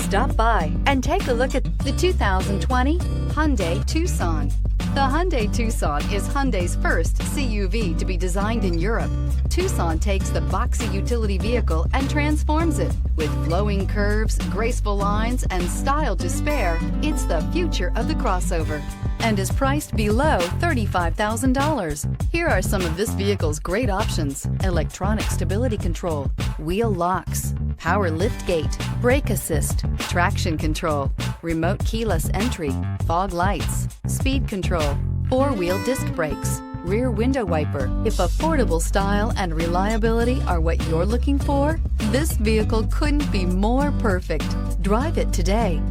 Stop by and take a look at the 2020 Hyundai Tucson. The Hyundai Tucson is Hyundai's first CUV to be designed in Europe. Tucson takes the boxy utility vehicle and transforms it. With flowing curves, graceful lines, and style to spare, it's the future of the crossover and is priced below $35,000. Here are some of this vehicle's great options: electronic stability control, wheel locks, power liftgate, brake assist, traction control, remote keyless entry, fog lights, speed control, four-wheel disc brakes, rear window wiper. If affordable style and reliability are what you're looking for, this vehicle couldn't be more perfect. Drive it today.